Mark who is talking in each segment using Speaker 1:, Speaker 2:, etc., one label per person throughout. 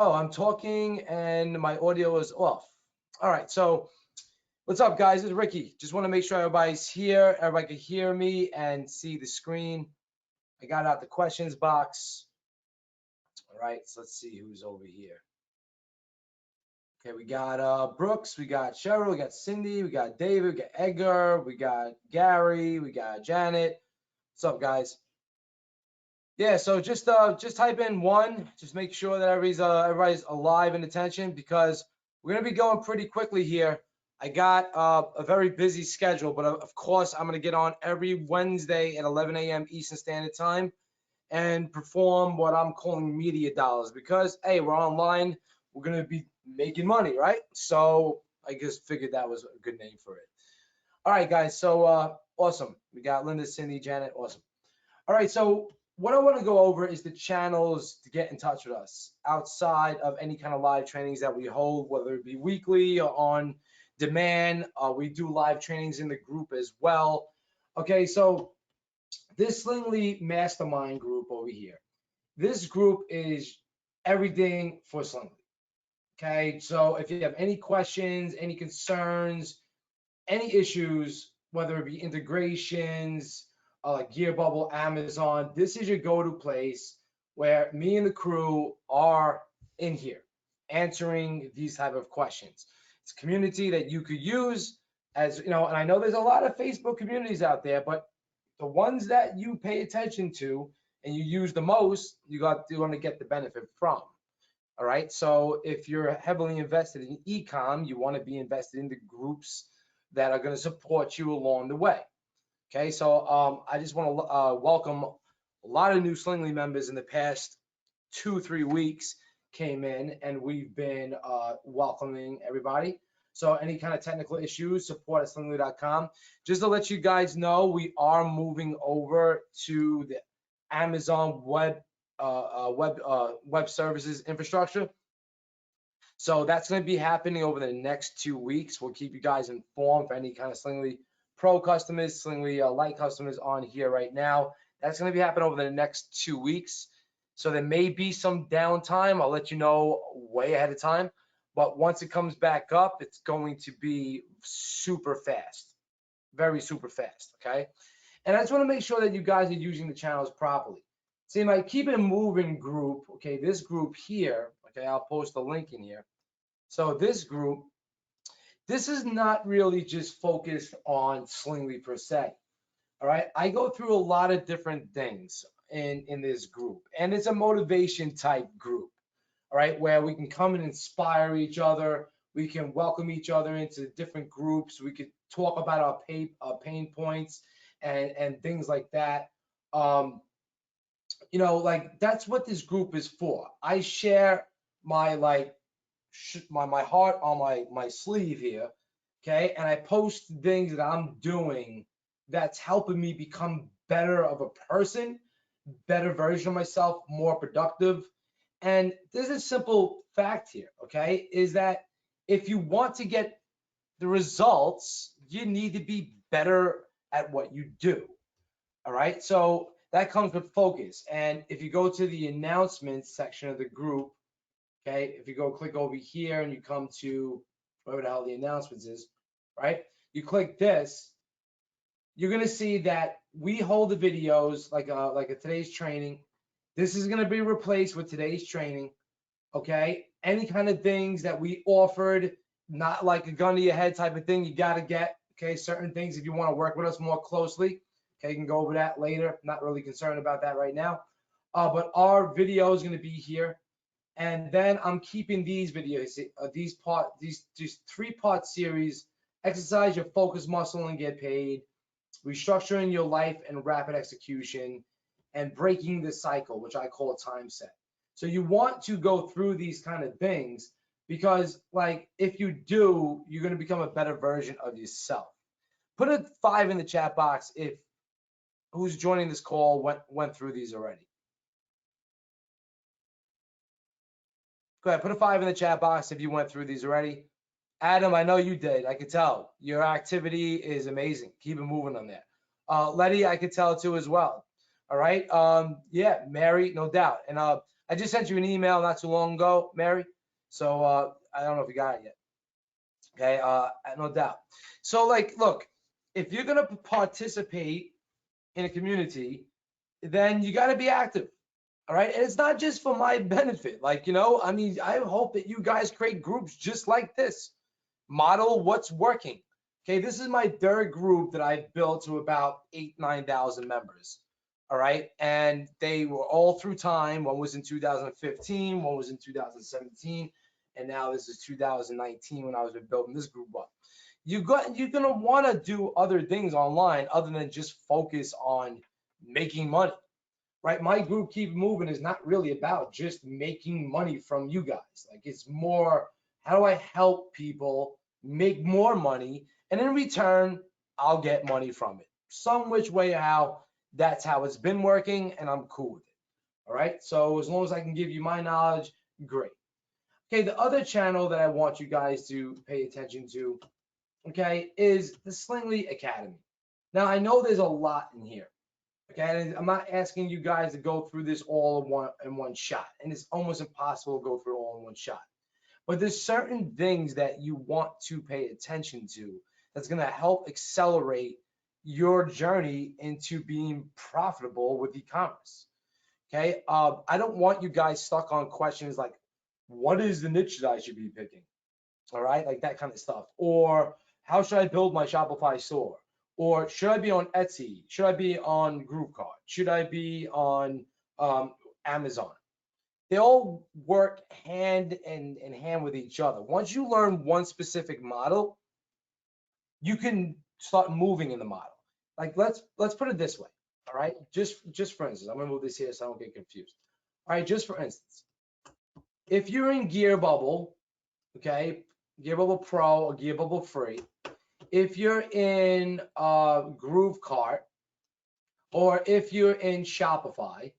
Speaker 1: Oh, I'm talking and my audio is off. All right, so what's up, guys? It's Ricky. Just want to make sure everybody's here, everybody can hear me and see the screen. I got out the questions box. All right, so let's see who's over here. Okay, we got Brooks, we got Cheryl, we got Cindy, we got David, we got Edgar, we got Gary, we got Janet. What's up, guys? Yeah, so just type in one. Just make sure that everybody's alive and attention because we're gonna be going pretty quickly here. I got a very busy schedule, but of course I'm gonna get on every Wednesday at 11 a.m. Eastern Standard Time and perform what I'm calling media dollars because hey, we're online, we're gonna be making money, right? So I just figured that was a good name for it. All right, guys. So awesome. We got Linda, Cindy, Janet. Awesome. All right, so what I want to go over is the channels to get in touch with us outside of any kind of live trainings that we hold, whether it be weekly or on demand. We do live trainings in the group as well. Okay, so this Slingly Mastermind group over here, this group is everything for Slingly. Okay, so if you have any questions, any concerns, any issues, whether it be integrations, like Gear Bubble, Amazon, this is your go-to place where me and the crew are in here answering these type of questions. It's a community that you could use as, you know, and I know there's a lot of Facebook communities out there, but the ones that you pay attention to and you use the most, you want to get the benefit from. All right. So if you're heavily invested in ecom, you want to be invested in the groups that are going to support you along the way. Okay. So I just want to welcome a lot of new Slingly members in the past 2-3 weeks came in, and we've been welcoming everybody. So any kind of technical issues, support at slingly.com. Just to let you guys know, we are moving over to the Amazon web services infrastructure. So that's going to be happening over the next 2 weeks. We'll keep you guys informed for any kind of Slingly Pro customers, Slingly Lite customers on here right now. That's going to be happening over the next 2 weeks. So there may be some downtime. I'll let you know way ahead of time. But once it comes back up, it's going to be super fast, very super fast. Okay. And I just want to make sure that you guys are using the channels properly. See, my Keep It Moving group, okay, this group here, okay, I'll post a link in here. So this group, this is not really just focused on Slingly per se. All right, I go through a lot of different things in this group, and it's a motivation type group. All right, where we can come and inspire each other. We can welcome each other into different groups. We could talk about our pain points and things like that. You know, like that's what this group is for. I share my my heart on my sleeve here, okay, and I post things that I'm doing that's helping me become better of a person, better version of myself, more productive. And there's a simple fact here, okay, is that if you want to get the results, you need to be better at what you do. All right, so that comes with focus. And if you go to the announcements section of the group, okay, if you go click over here and you come to whatever the hell the announcements is, right? You click this, you're gonna see that we hold the videos like a today's training. This is gonna be replaced with today's training, okay? Any kind of things that we offered, not like a gun to your head type of thing, you gotta get, okay? Certain things if you wanna work with us more closely, okay, you can go over that later. Not really concerned about that right now. But our video is gonna be here. And then I'm keeping these videos, these 3-part series: exercise your focus muscle and get paid, restructuring your life and rapid execution, and breaking the cycle, which I call a time set. So you want to go through these kind of things because, like, if you do, you're going to become a better version of yourself. Put a 5 in the chat box if who's joining this call went through these already. Go ahead, put a 5 in the chat box if you went through these already. Adam, I know you did. I could tell. Your activity is amazing. Keep it moving on there. Letty, I could tell too as well. All right. Yeah, Mary, no doubt. And I just sent you an email not too long ago, Mary. So I don't know if you got it yet. Okay, no doubt. So like, look, if you're gonna participate in a community, then you got to be active. All right. And it's not just for my benefit. Like, I mean, I hope that you guys create groups just like this. Model what's working. Okay. This is my third group that I've built to about 9,000 members. All right. And they were all through time. One was in 2015, one was in 2017. And now this is 2019 when I was building this group up. You're going to want to do other things online other than just focus on making money. Right? My group Keep Moving is not really about just making money from you guys. Like, it's more, how do I help people make more money? And in return, I'll get money from it. Some which way how, that's how it's been working, and I'm cool with it. All right. So as long as I can give you my knowledge, great. Okay. The other channel that I want you guys to pay attention to, okay, is the Slingshot Academy. Now, I know there's a lot in here. Okay, and I'm not asking you guys to go through this all in one shot, and it's almost impossible to go through it all in one shot. But there's certain things that you want to pay attention to that's going to help accelerate your journey into being profitable with e-commerce. Okay, I don't want you guys stuck on questions like, what is the niche that I should be picking? All right, like that kind of stuff. Or how should I build my Shopify store? Or should I be on Etsy? Should I be on GroupCard? Should I be on Amazon? They all work hand in hand with each other. Once you learn one specific model, you can start moving in the model. Like, let's put it this way. All right, just for instance, I'm gonna move this here so I don't get confused. All right, just for instance, if you're in Gear Bubble, okay, Gear Bubble Pro or Gear Bubble Free, if you're in GrooveCart, or if you're in Shopify,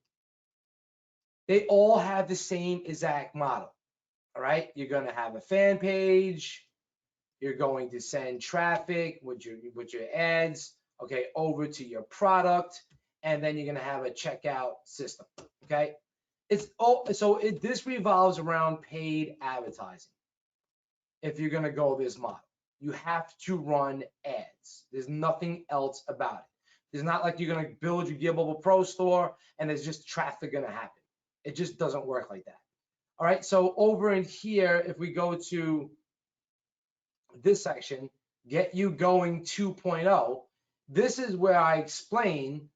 Speaker 1: they all have the same exact model. All right, you're going to have a fan page. You're going to send traffic with your ads, okay, over to your product, and then you're going to have a checkout system. Okay, this revolves around paid advertising. If you're going to go this model, you have to run ads. There's nothing else about it. It's not like you're going to build your Gear Bubble Pro store and there's just traffic going to happen. It just doesn't work like that. All right, so over in here, if we go to this section, Get You Going 2.0, this is where I explain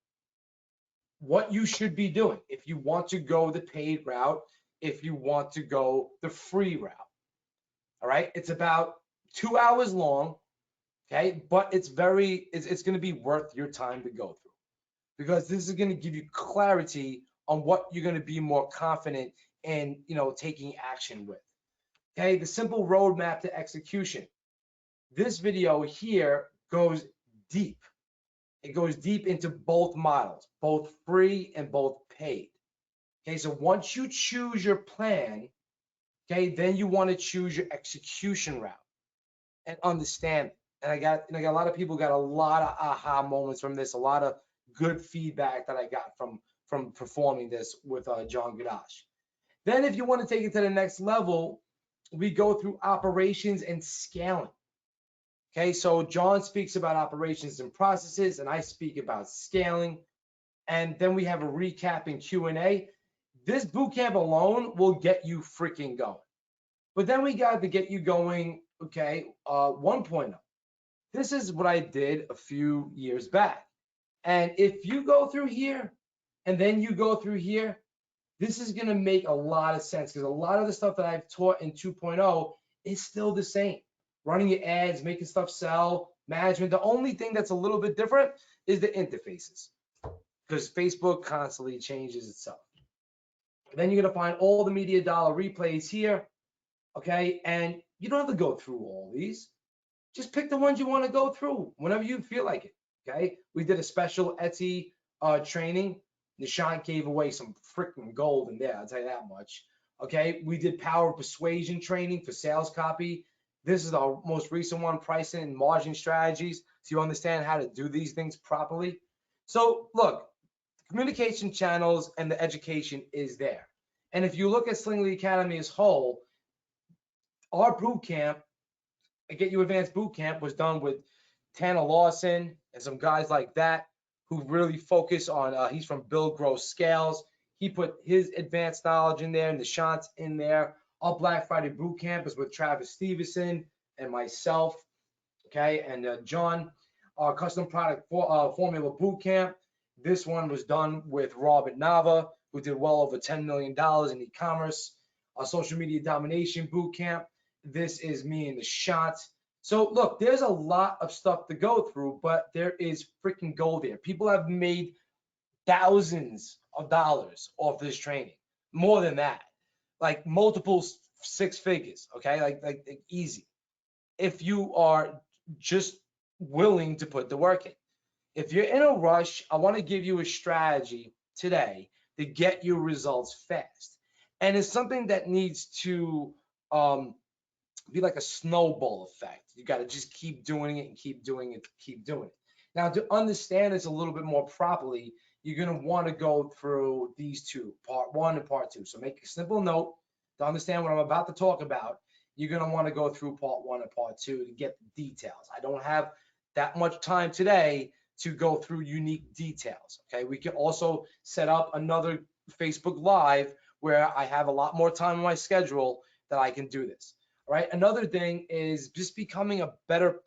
Speaker 1: what you should be doing if you want to go the paid route, if you want to go the free route. All right, it's about 2 hours long, okay, but it's going to be worth your time to go through, because this is going to give you clarity on what you're going to be more confident in, taking action with. Okay, the simple roadmap to execution. This video here goes deep. It goes deep into both models, both free and both paid. Okay, so once you choose your plan, okay, then you want to choose your execution route and understand it. And I got a lot of people got a lot of aha moments from this, a lot of good feedback that I got from performing this with John Gadash. Then if you want to take it to the next level, we go through operations and scaling. Okay, so John speaks about operations and processes, and I speak about scaling. And then we have a recap and Q&A. This bootcamp alone will get you freaking going. But then we got to Get You Going, okay, 1.0. This is what I did a few years back. And if you go through here and then you go through here, this is going to make a lot of sense, because a lot of the stuff that I've taught in 2.0 is still the same. Running your ads, making stuff sell, management. The only thing that's a little bit different is the interfaces, because Facebook constantly changes itself. Then you're going to find all the media dollar replays here, okay? And you don't have to go through all these. Just pick the ones you want to go through whenever you feel like it, okay? We did a special Etsy training. Nishan gave away some freaking gold in there, I'll tell you that much. Okay, we did power of persuasion training for sales copy. This is our most recent one, pricing and margin strategies, so you understand how to do these things properly. So look, communication channels and the education is there. And if you look at Slingshot Academy as whole, our boot camp, Get You Advanced boot camp, was done with Tanner Lawson and some guys like that who really focus on, he's from Build, Grow, Scales. He put his advanced knowledge in there and the shots in there. Our Black Friday boot camp is with Travis Stevenson and myself, okay, and John. Our custom product formula boot camp, this one was done with Robert Nava, who did well over $10 million in e-commerce. Our social media domination boot camp, this is me and the shots. So look, there's a lot of stuff to go through, but there is freaking gold there. People have made thousands of dollars off this training, more than that, like multiple six figures, okay, like easy. If you are just willing to put the work in. If you're in a rush, I want to give you a strategy today to get your results fast. And it's something that needs to be like a snowball effect. You got to just keep doing it and keep doing it, keep doing it. Now, to understand this a little bit more properly, you're going to want to go through these two, part 1 and part 2. So make a simple note to understand what I'm about to talk about. You're going to want to go through part 1 and part 2 to get the details. I don't have that much time today to go through unique details. Okay, we can also set up another Facebook Live where I have a lot more time on my schedule that I can do this. All right, another thing is just becoming a better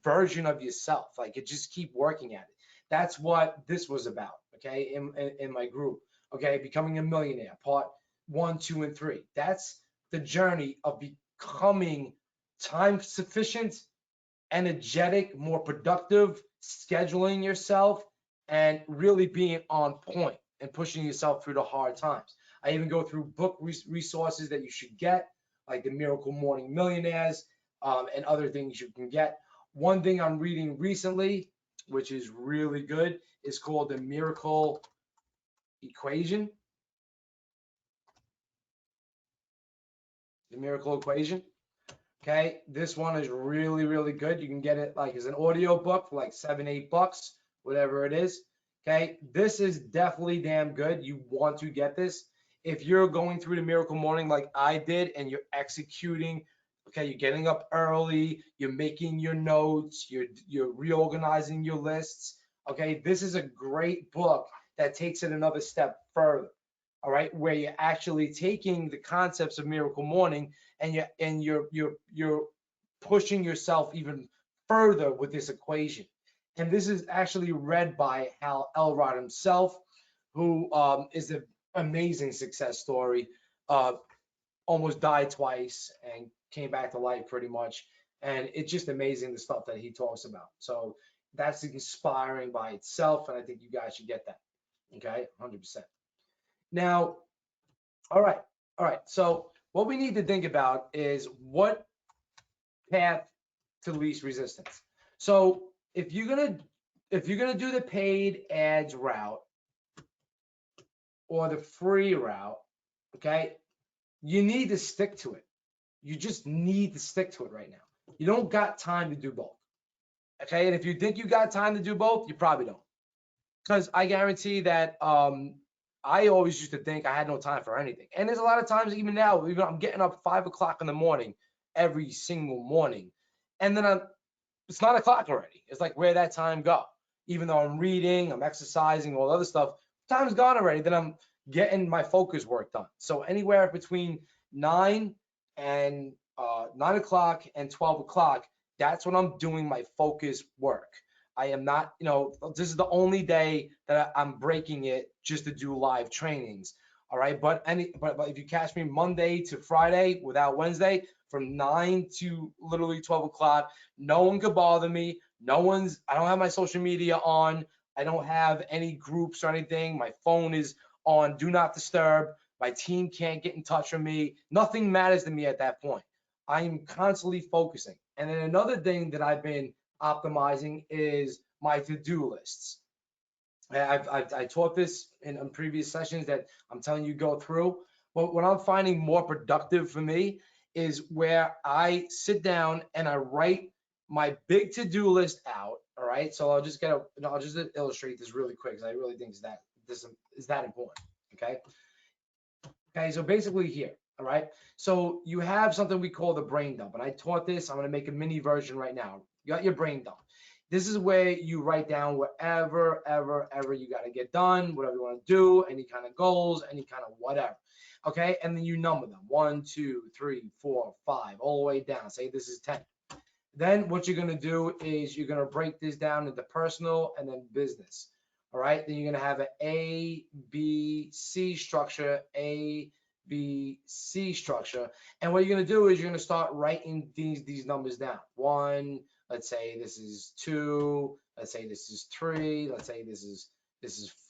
Speaker 1: version of yourself. Like, just keep working at it. That's what this was about, okay, in my group. Okay, becoming a millionaire, part 1, 2, and 3. That's the journey of becoming time sufficient, energetic, more productive, scheduling yourself, and really being on point and pushing yourself through the hard times. I even go through book resources that you should get, like the Miracle Morning Millionaires, and other things you can get. One thing I'm reading recently, which is really good, is called the Miracle Equation. The Miracle Equation. Okay, this one is really, really good. You can get it like as an audio book for like $7, $8, whatever it is. Okay, this is definitely damn good. You want to get this. If you're going through the Miracle Morning like I did and you're executing, okay, you're getting up early, you're making your notes, you're reorganizing your lists. Okay, this is a great book that takes it another step further. All right, where you're actually taking the concepts of Miracle Morning and you're pushing yourself even further with this equation. And this is actually read by Hal Elrod himself, who is an amazing success story. Almost died twice and came back to life pretty much. And it's just amazing the stuff that he talks about. So that's inspiring by itself, and I think you guys should get that. Okay, 100%. Now, all right. So what we need to think about is what path to least resistance. So if you're gonna do the paid ads route or the free route, okay, you need to stick to it. You just need to stick to it right now. You don't got time to do both. Okay, and if you think you got time to do both, you probably don't. Because I guarantee that I always used to think I had no time for anything. And there's a lot of times, even now, even I'm getting up 5 o'clock in the morning every single morning. And then it's 9 o'clock already. It's like, where'd that time go? Even though I'm reading, I'm exercising, all the other stuff, time's gone already. Then I'm getting my focus work done. So anywhere between 9 o'clock and 12 o'clock, that's when I'm doing my focus work. I am not, this is the only day that I'm breaking it just to do live trainings. All right. But if you catch me Monday to Friday without Wednesday, from 9 to literally 12 o'clock, no one could bother me. I don't have my social media on. I don't have any groups or anything. My phone is on do not disturb. My team can't get in touch with me. Nothing matters to me at that point. I'm constantly focusing. And then another thing that I've been optimizing is my to-do lists. I taught this in previous sessions that I'm telling you go through, but what I'm finding more productive for me is where I sit down and I write my big to-do list out. All right, so I'll just illustrate this really quick because I really think this is that important. Okay, Okay, so basically here, all right? So you have something we call the brain dump, and I taught this. I'm gonna make a mini version right now. You got your brain dump. This is where you write down whatever, ever you gotta get done, whatever you wanna do, any kind of goals, any kind of whatever. Okay, and then you number them, 1, 2, 3, 4, 5, all the way down. Say this is 10. Then what you're gonna do is you're gonna break this down into personal and then business. All right, then you're gonna have an A, B, C structure, A, B, C structure. And what you're gonna do is you're gonna start writing these numbers down. 1, let's say this is 2, let's say this is 3, let's say this is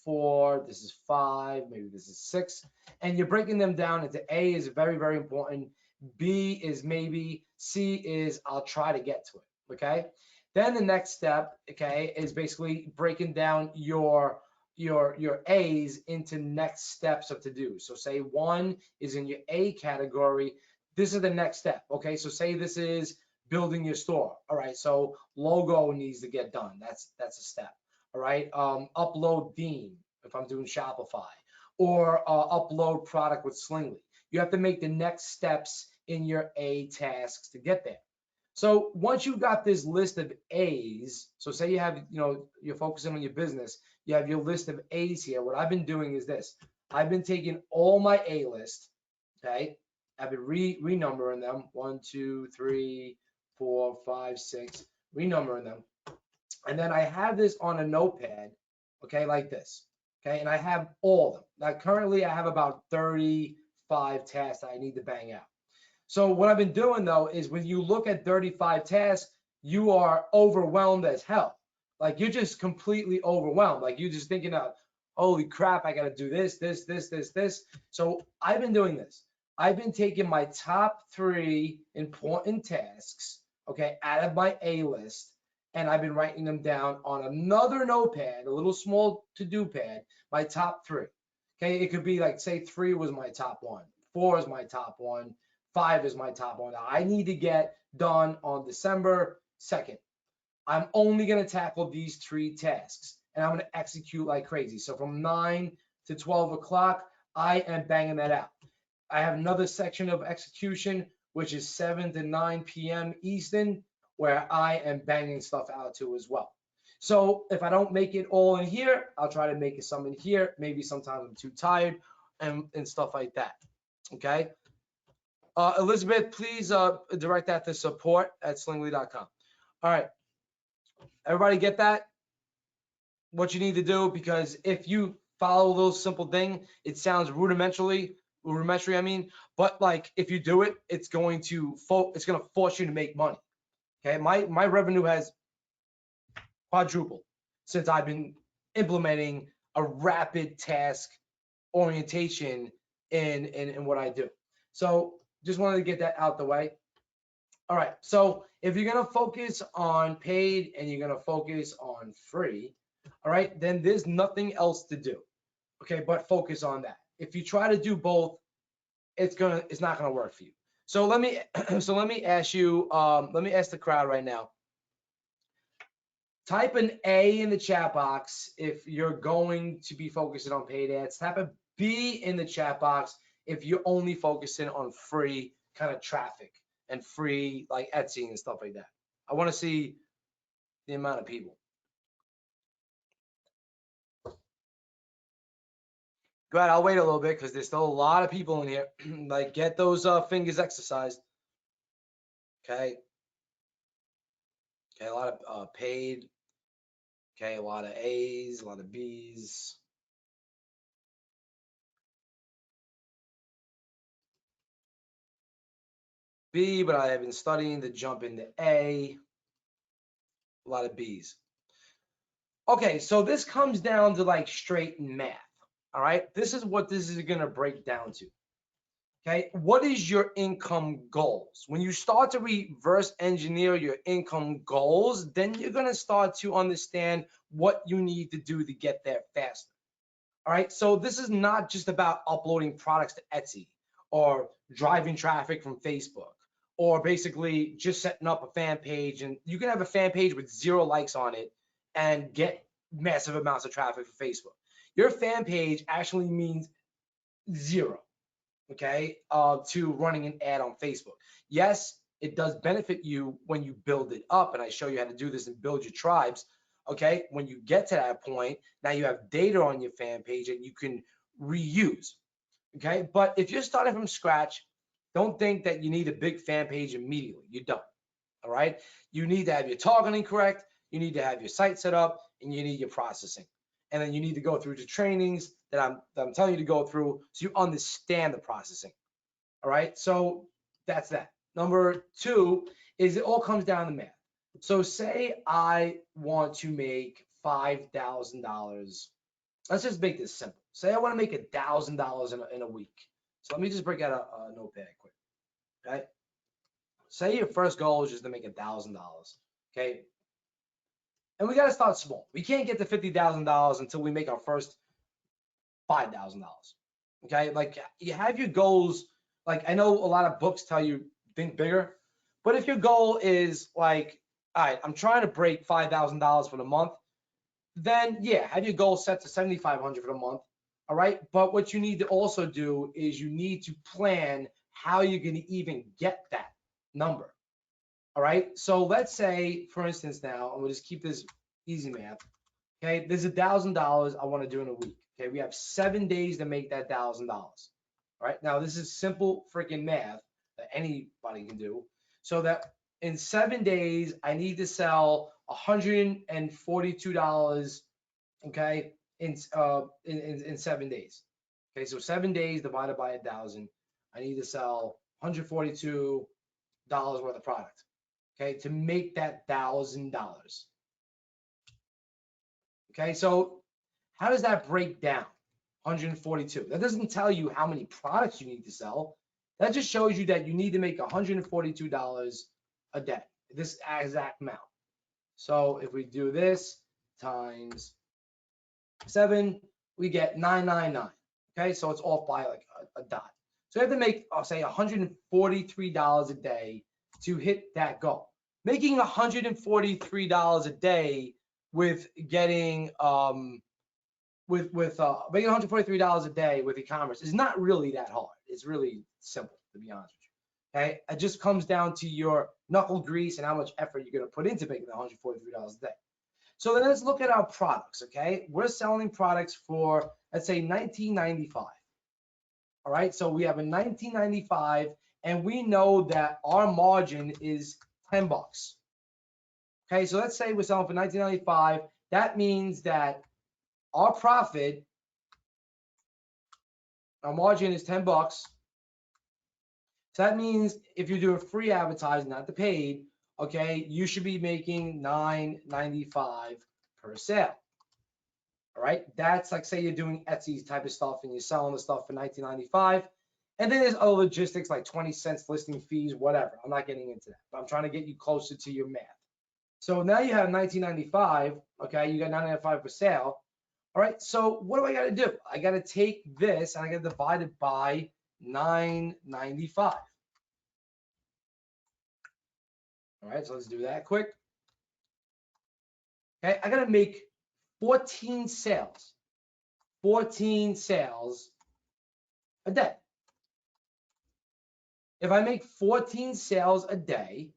Speaker 1: 4, this is 5, maybe this is 6. And you're breaking them down into A is very important. B is maybe, C is I'll try to get to it, okay? Then the next step, okay, is basically breaking down your A's into next steps of to do. So say 1 is in your A category. This is the next step, okay? So say this is building your store. All right, so logo needs to get done. That's a step. All right, upload theme if I'm doing Shopify, or upload product with Slingly. You have to make the next steps in your A tasks to get there. So once you got this list of A's, so say you have, you're focusing on your business, you have your list of A's here. What I've been doing is this. I've been taking all my A list, okay? I've been renumbering them, 1, 2, 3, 4, 5, 6, renumbering them. And then I have this on a notepad, okay, like this, okay? And I have all of them. Now, currently I have about 35 tasks that I need to bang out. So what I've been doing though is when you look at 35 tasks, you are overwhelmed as hell. Like you're just completely overwhelmed. Like you're just thinking of, holy crap, I got to do this. So I've been doing this. I've been taking my top 3 important tasks, okay, out of my A list, and I've been writing them down on another notepad, a little small to-do pad, my top 3. Okay, it could be like, say 3 was my top 1, 4 is my top 1, 5 is my top 1. Now, I need to get done on December 2nd. I'm only going to tackle these 3 tasks, and I'm going to execute like crazy. So from 9 to 12 o'clock, I am banging that out. I have another section of execution, which is 7 to 9 p.m. Eastern, where I am banging stuff out too as well. So if I don't make it all in here, I'll try to make it some in here. Maybe sometimes I'm too tired and stuff like that. Okay. Elizabeth, please direct that to support@slingly.com. All right. Everybody get that? What you need to do, because if you follow those simple things, it sounds rudimentary, I mean, but like if you do it, it's going to force you to make money. Okay, my revenue has quadrupled since I've been implementing a rapid task orientation in what I do. So just wanted to get that out the way. All right, so if you're gonna focus on paid and you're gonna focus on free, all right, then there's nothing else to do, okay, but focus on that. If you try to do both, it's not gonna work for you. So let me ask you, let me ask the crowd right now. Type an A in the chat box if you're going to be focusing on paid ads. Type a B in the chat box if you're only focusing on free kind of traffic and free like Etsy and stuff like that. I want to see the amount of people. Go ahead, I'll wait a little bit because there's still a lot of people in here. Like, get those fingers exercised. Okay. Okay, a lot of paid. Okay, a lot of A's, a lot of B's. B, but I have been studying to jump into A. A lot of B's. Okay, so this comes down to like straight math. All right, this is what this is going to break down to. Okay, what is your income goals? When you start to reverse engineer your income goals, then you're going to start to understand what you need to do to get there faster. All right, so this is not just about uploading products to Etsy or driving traffic from Facebook or basically just setting up a fan page. And you can have a fan page with 0 likes on it and get massive amounts of traffic for Facebook. Your fan page actually means 0. okay, to running an ad on Facebook. Yes, it does benefit you when you build it up, and I show you how to do this and build your tribes. Okay, when you get to that point, now you have data on your fan page that you can reuse. Okay, but if you're starting from scratch, don't think that you need a big fan page immediately. You don't. All right, you need to have your targeting correct, you need to have your site set up, and you need your processing. And then you need to go through the trainings that I'm telling you to go through so you understand the processing. All right, so that's that. Number two is it all comes down to math. So say I want to make $5,000. Let's just make this simple. Say I want to make $1,000 in a week. So let me just break out a notepad quick. Okay. Say your first goal is just to make $1,000. Okay. And we got to start small. We can't get to $50,000 until we make our first $5,000. Okay. Like you have your goals. Like I know a lot of books tell you think bigger, but if your goal is like, all right, I'm trying to break $5,000 for the month, then yeah, have your goal set to 7,500 for the month. All right. But what you need to also do is you need to plan how you're going to even get that number. All right. So let's say, for instance, now, and we'll just keep this easy math. Okay. There's $1,000 I want to do in a week. Okay. We have 7 days to make that $1,000. All right. Now, this is simple freaking math that anybody can do. So that in 7 days, I need to sell $142. Okay. In 7 days. Okay. So 7 days divided by 1,000. I need to sell $142 worth of product. Okay, to make that $1,000. Okay, so how does that break down? 142. That doesn't tell you how many products you need to sell. That just shows you that you need to make $142 a day, this exact amount. So if we do this times 7, we get 999. Okay, so it's off by like a dot. So you have to make, I'll say, $143 a day to hit that goal. Making $143 a day with getting making $143 a day with e-commerce is not really that hard. It's really simple, to be honest with you. Okay, it just comes down to your knuckle grease and how much effort you're going to put into making $143 a day. So then let's look at our products. Okay, we're selling products for, let's say, $19.95. All right, so we have a $19.95, and we know that our margin is $10. Okay, so let's say we're selling for $19.95. That means that our profit, our margin is $10. So that means if you're doing free advertising, not the paid, okay, you should be making $9.95 per sale. All right, that's like, say you're doing Etsy type of stuff and you're selling the stuff for $19.95. And then there's other logistics like 20 cents listing fees, whatever. I'm not getting into that, but I'm trying to get you closer to your math. So now you have $19.95, okay, you got $9.95 per sale. All right, so what do I got to do? I got to take this and I got to divide it by $9.95. All right, so let's do that quick. Okay, I got to make 14 sales. 14 sales a day. If I make 14 sales a day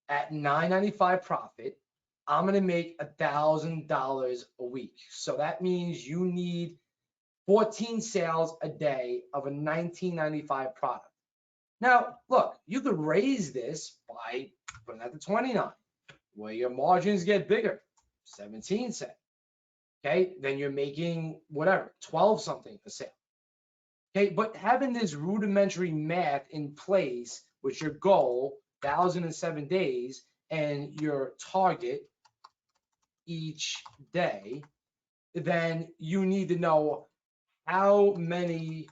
Speaker 1: at $9.95 profit, I'm going to make $1,000 a week. So that means you need 14 sales a day of a $19.95 product. Now, look, you could raise this by putting that to 29, where your margins get bigger, 17 cents. Okay, then you're making whatever, 12 something a sale. Okay, but having this rudimentary math in place with your goal, 1,007 days, and your target each day, then you need to know how many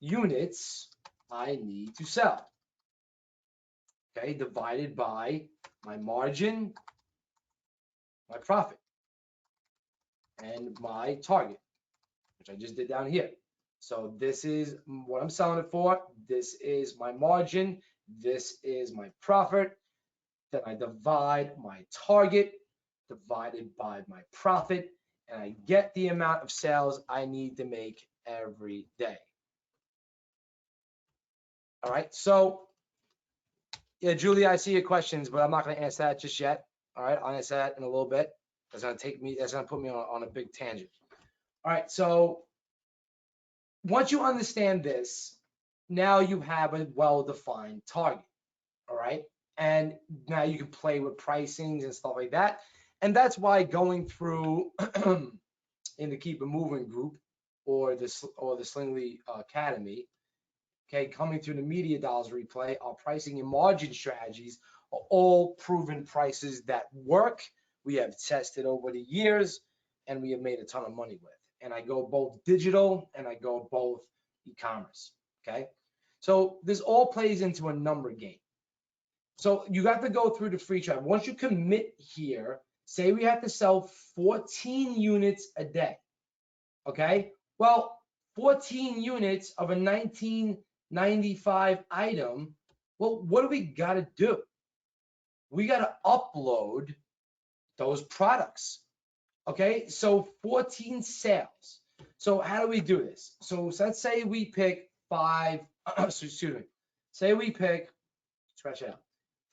Speaker 1: units I need to sell. Okay, divided by my margin, my profit, and my target, which I just did down here. So this is what I'm selling it for. This is my margin. This is my profit. Then I divide my target divided by my profit, and I get the amount of sales I need to make every day. All right, so yeah, Julie, I see your questions, but I'm not going to answer that just yet. All right, I'll answer that in a little bit. That's going to put me on a big tangent. All right, so once you understand this, now you have a well-defined target. All right, and now you can play with pricings and stuff like that. And that's why going through in the Keep It Moving group or the Slingly Academy, okay, coming through the media dollars replay, our pricing and margin strategies are all proven prices that work. We have tested over the years and we have made a ton of money with. And I go both digital and I go both e-commerce, okay? So this all plays into a number game. So you got to go through the free trial. Once you commit here, say we have to sell 14 units a day, okay? Well, 14 units of a 1995 item, well, what do we got to do? We got to upload those products, okay? So 14 sales. So how do we do this? So let's say we pick excuse me, say we pick, scratch it out,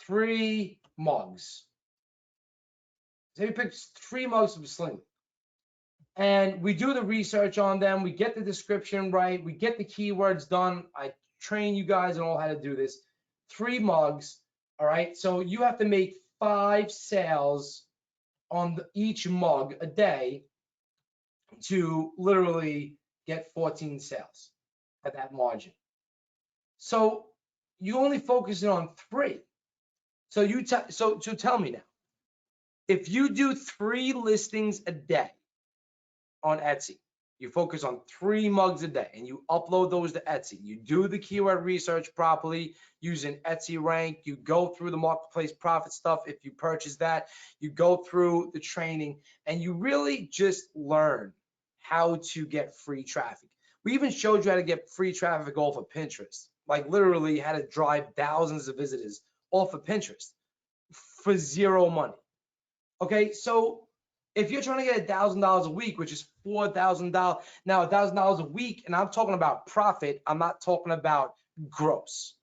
Speaker 1: 3 mugs. Say we pick 3 mugs of Sling. And we do the research on them. We get the description right. We get the keywords done. I train you guys on all how to do this. 3 mugs. All right. So you have to make 5 sales on each mug a day to literally get 14 sales at that margin. So you only focusing on 3. So so tell me now, if you do 3 listings a day on Etsy, you focus on 3 mugs a day and you upload those to Etsy, you do the keyword research properly using Etsy rank, you go through the marketplace profit stuff. If you purchase that, you go through the training and you really just learn how to get free traffic. We even showed you how to get free traffic off of Pinterest, like literally how to drive thousands of visitors off of Pinterest for 0 money. Okay, so if you're trying to get $1,000 a week, which is $4,000, now $1,000 a week, and I'm talking about profit, I'm not talking about gross.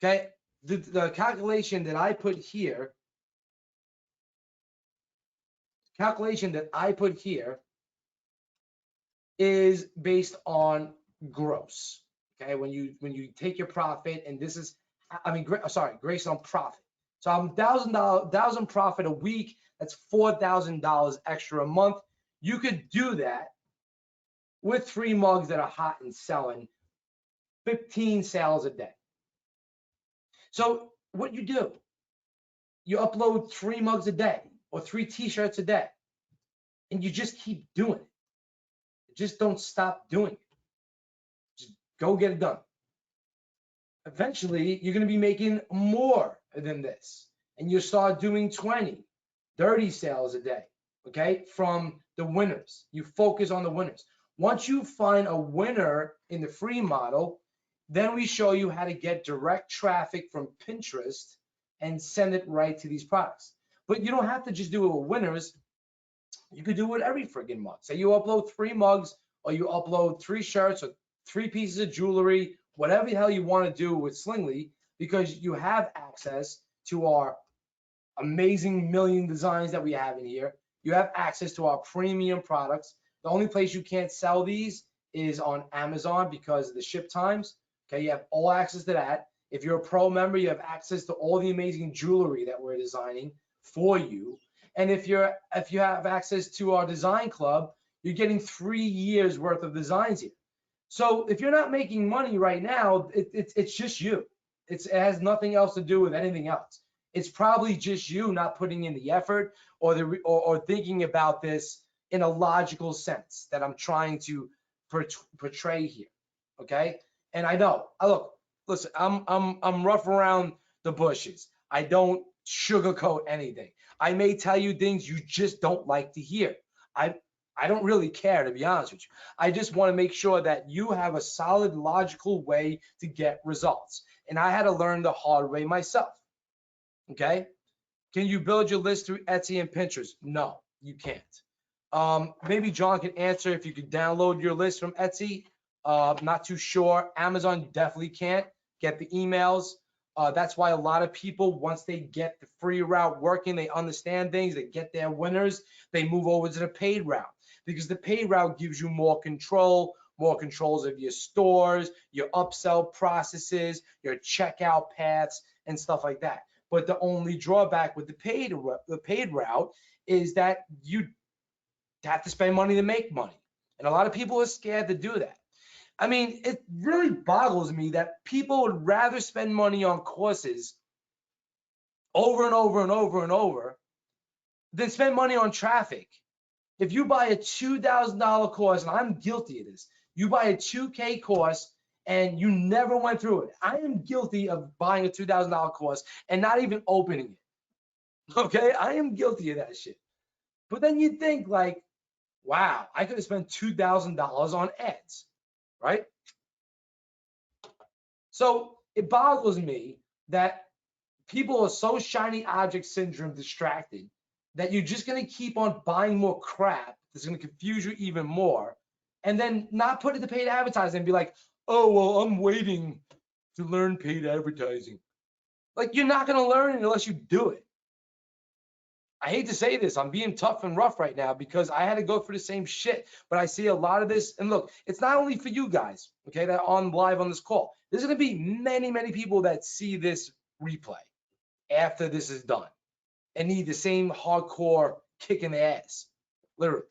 Speaker 1: Okay, the calculation that I put here, is based on gross. Okay, when you take your profit, and this is, based on profit. So I'm $1,000 profit a week. That's $4,000 extra a month. You could do that with 3 mugs that are hot and selling 15 sales a day. So what you do, you upload 3 mugs a day or 3 t-shirts a day, and you just keep doing it. Just don't stop doing it. Just go get it done. Eventually, you're going to be making more than this, and you start doing 20, 30 sales a day, okay, from the winners. You focus on the winners. Once you find a winner in the free model, then we show you how to get direct traffic from Pinterest and send it right to these products. But you don't have to just do it with winners. You could do it with every friggin' mug. Say you upload 3 mugs, or you upload 3 shirts, or 3 pieces of jewelry, whatever the hell you want to do with Slingly, because you have access to our amazing million designs that we have in here. You have access to our premium products. The only place you can't sell these is on Amazon because of the ship times. Okay, you have all access to that. If you're a pro member, you have access to all the amazing jewelry that we're designing for you. And if you have access to our design club, you're getting 3 years worth of designs here. So if you're not making money right now, it's just you. It has nothing else to do with anything else. It's probably just you not putting in the effort or thinking about this in a logical sense that I'm trying to portray here. Okay, and I know. Listen, I'm rough around the bushes. I don't sugarcoat anything. I may tell you things you just don't like to hear. I don't really care, to be honest with you. I just want to make sure that you have a solid, logical way to get results. And I had to learn the hard way myself. Okay? Can you build your list through Etsy and Pinterest? No, you can't. Maybe John can answer if you could download your list from Etsy. Not too sure. Amazon definitely can't. get the emails. That's why a lot of people, once they get the free route working, they understand things, they get their winners, they move over to the paid route, because the paid route gives you more controls of your stores, your upsell processes, your checkout paths, and stuff like that. But the only drawback with the paid route is that you have to spend money to make money. And a lot of people are scared to do that. I mean, it really boggles me that people would rather spend money on courses over and over and over and over than spend money on traffic. If you buy a $2,000 course, and I'm guilty of this, you buy a 2K course and you never went through it. I am guilty of buying a $2,000 course and not even opening it. Okay, I am guilty of that shit. But then you think like, wow, I could have spent $2,000 on ads, right? So it boggles me that people are so shiny object syndrome distracted that you're just going to keep on buying more crap that's going to confuse you even more, and then not put it to paid advertising and be like, oh, well, I'm waiting to learn paid advertising. Like, you're not going to learn it unless you do it. I hate to say this, I'm being tough and rough right now because I had to go through the same shit, but I see a lot of this. And look, it's not only for you guys, okay, that are on live on this call. There's going to be many, many people that see this replay after this is done and need the same hardcore kick in the ass, literally.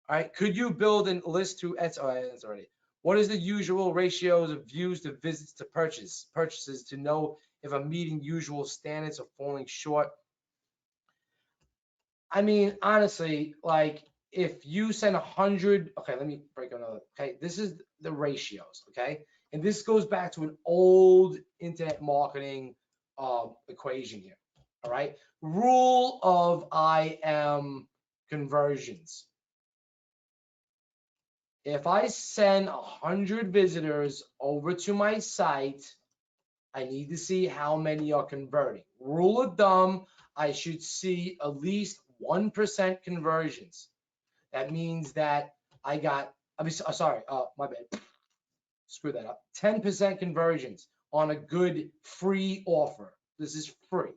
Speaker 1: All right, could you build a list to, that's already. What is the usual ratios of views to visits to purchases to know if I'm meeting usual standards or falling short? I mean, honestly, like if you send 100, okay, let me break another. Okay, this is the ratios, okay? And this goes back to an old internet marketing equation here, all right? Rule of IM conversions. If I send 100 visitors over to my site, I need to see how many are converting. Rule of thumb, I should see at least 1% conversions. That means that I got, sorry, my bad. Screw that up. 10% conversions on a good free offer. This is free.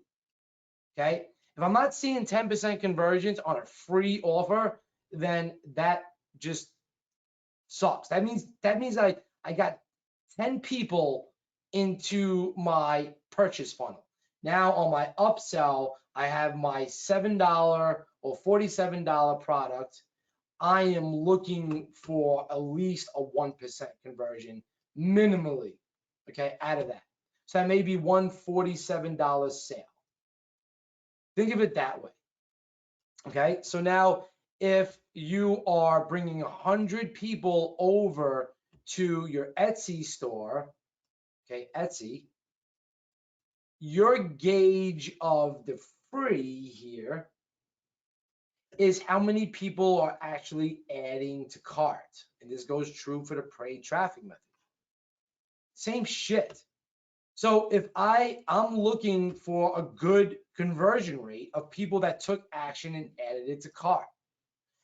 Speaker 1: Okay. If I'm not seeing 10% conversions on a free offer, then that just sucks. That means I got 10 people into my purchase funnel. Now on my upsell, I have my $7 or $47 product. I am looking for at least a 1% conversion minimally, okay, out of that. So that may be $147 sale. Think of it that way, okay? So now if you are bringing 100 people over to your Etsy store, okay, Etsy, your gauge of the free here is how many people are actually adding to cart. And this goes true for the paid traffic method. Same shit. So if I'm looking for a good conversion rate of people that took action and added it to cart.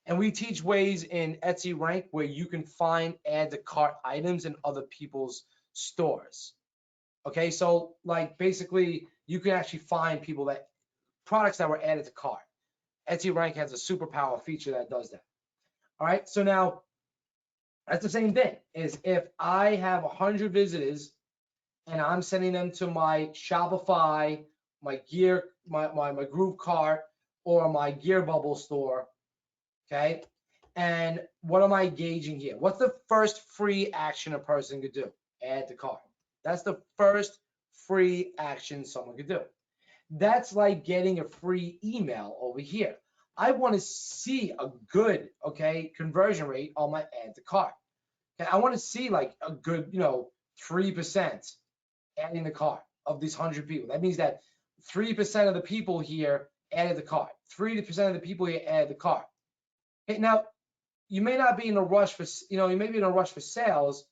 Speaker 1: And we teach ways in Etsy Rank where you can find add to cart items in other people's stores. Okay, so like basically you can actually find people that products that were added to cart. Etsy Rank has a superpower feature that does that. All right, so now that's the same thing. Is if I have 100 visitors and I'm sending them to my Shopify, my gear, my Groove Cart, or my Gear Bubble store, okay? And what am I gauging here? What's the first free action a person could do? Add to cart. That's the first free action someone could do. That's like getting a free email over here. I want to see a good, okay, conversion rate on my add to cart. Okay, I want to see like a good, 3% adding the cart of these 100 people. That means that 3% of the people here added the cart. 3% of the people here added the cart. Okay, now you may not be in a rush for, you may be in a rush for sales,